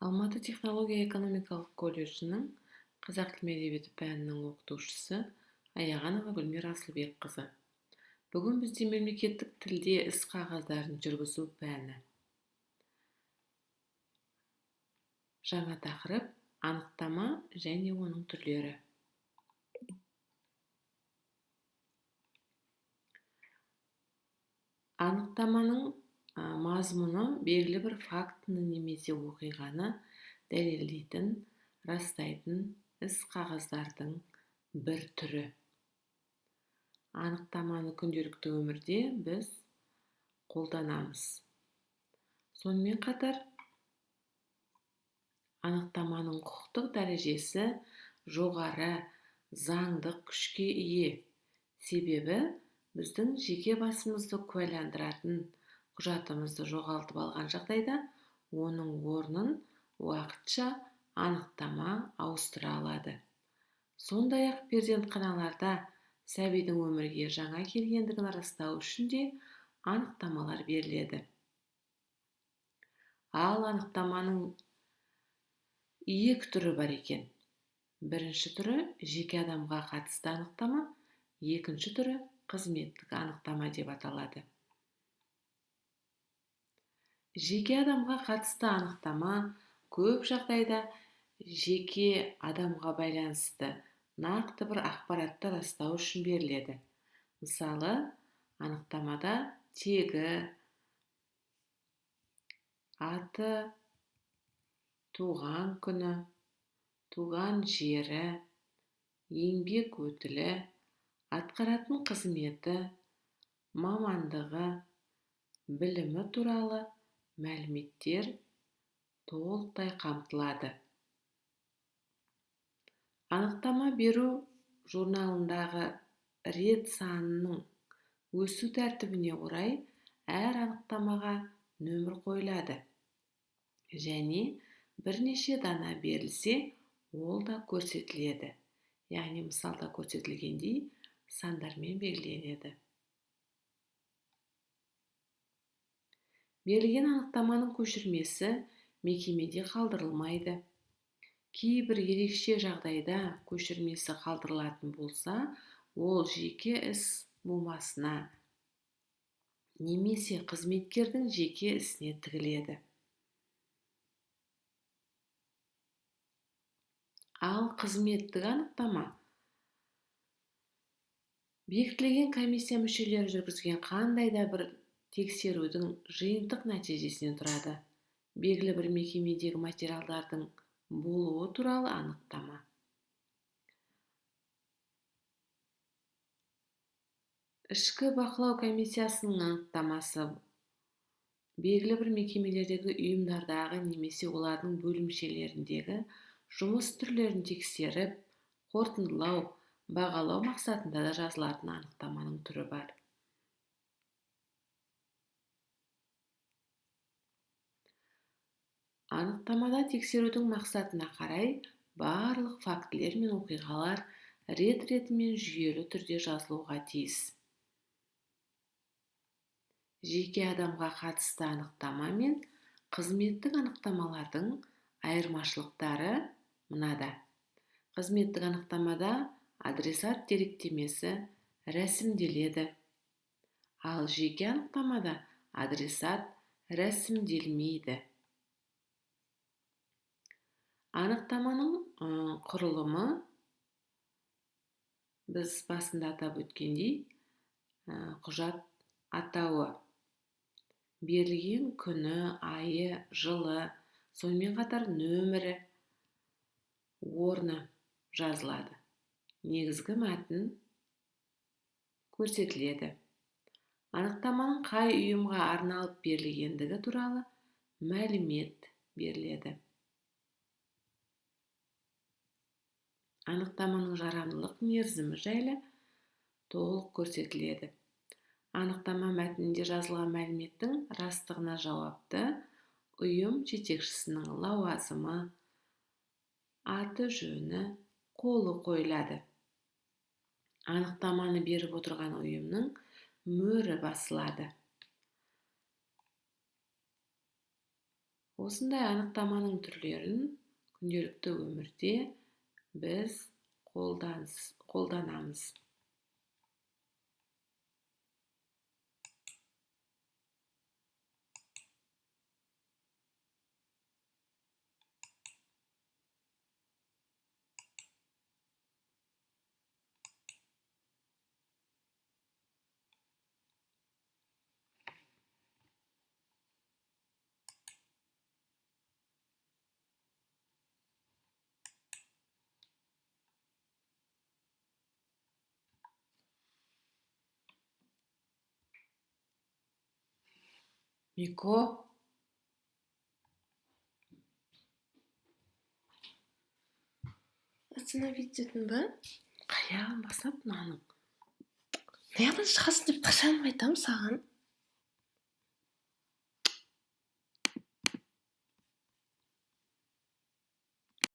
Алматы технология экономикалық колледжінің қазақ тілі мен әдебиеті пәнінің оқытушысы Аяғанова Гүлмира Асылбекқызы. Бүгін бізде мемлекеттік тілде іс қағаздарын жүргізу пәні. Жаңа тақырып анықтама және оның түрлері. Анықтаманың мазмұны белгілі бір фактіні немесе оқиғаны дәлелдейтін, растайтын іс қағаздардың бір түрі. Анықтаманы күнделікті өмірде біз қолданамыз. Сонымен қатар анықтаманың құқықтық дәрежесі жоғары, заңдық күшке ие. Себебі біздің жеке басымызды куәландыратын құжатымызды жоғалтып алған жағдайда оның орнын уақытша анықтама ауыстыра алады. Сондай-ақ перзентханаларда сәбидің өмірге жаңа келгендігін растау үшін де анықтамалар беріледі. Ал анықтаманың екі түрі бар екен. Бірінші түрі жеке адамға қатысты анықтама, екінші түрі қызметтік анықтама деп аталады. Жеке адамға қатысты анықтама көп жағдайда жеке адамға байланысты нақты бір ақпаратты растау үшін беріледі. Мысалы, анықтамада тегі, аты, туған күні, туған жері, еңбек өтілі, атқаратын қызметі, мамандығы, білімі туралы мәліметтер толықтай қамтылады. Анықтама беру журналындағы рет санының өсу тәртібіне орай әр анықтамаға нөмір қойылады. Және бірнеше дана берілсе, ол да көрсетіледі. Яғни мысалда көрсетілгендей сандармен белгіленеді. Берілген анықтаманың көшірмесі мекемеде қалдырылмайды. Кейбір ерекше жағдайда көшірмесі қалдырылатын болса, ол жеке іс болмасына немесе қызметкердің жеке ісіне тігіледі. Ал қызметтік анықтама бекітілген комиссия мүшелері жүргізген қандай да бір тексерудің жиынтық нәтижесінен тұрады. Белгілі бір мекемедегі материалдардың болуы туралы анықтама. Ішкі бақылау комиссиясының анықтамасы белгілі бір мекемелердегі ұйымдардағы немесе олардың бөлімшелеріндегі жұмыс түрлерін тексеріп, қорытындылау, бағалау мақсатында да жазылатын анықтаманың түрі бар. Анықтамада тексерудің мақсатына қарай барлық фактілер мен оқиғалар рет-ретімен жүйелі түрде жазылуға тиіс. Жеке адамға қатысты анықтама мен қызметтік анықтамалардың айырмашылықтары мынада. Қызметтік анықтамада адресат деректемесі рәсімделеді. Ал жеке анықтамада адресат рәсімделмейді. Анықтаманың құрылымы біз басында атап өткендей, құжат атауы, берілген күні, айы, жылы, сонымен қатар нөмірі, орны жазылады. Негізгі мәтін көрсетіледі. Анықтаманың қай ұйымға арналып берілгендігі туралы мәлімет беріледі. Анықтаманың жарамдылық мерзімі жайлы толық көрсетіледі. Анықтама мәтінінде жазылған мәліметтің растығына жауапты ұйым жетекшісінің лауазымы, аты жөні, қолы қойылады. Анықтаманы беріп отырған ұйымның мөрі басылады. Осындай анықтаманың түрлерін күнделікті өмірде біз қолданамыз. Мико, Остановить дедің ба? қаяғын басады мынаның. Неғылан шығасың деп қашан айтамын саған?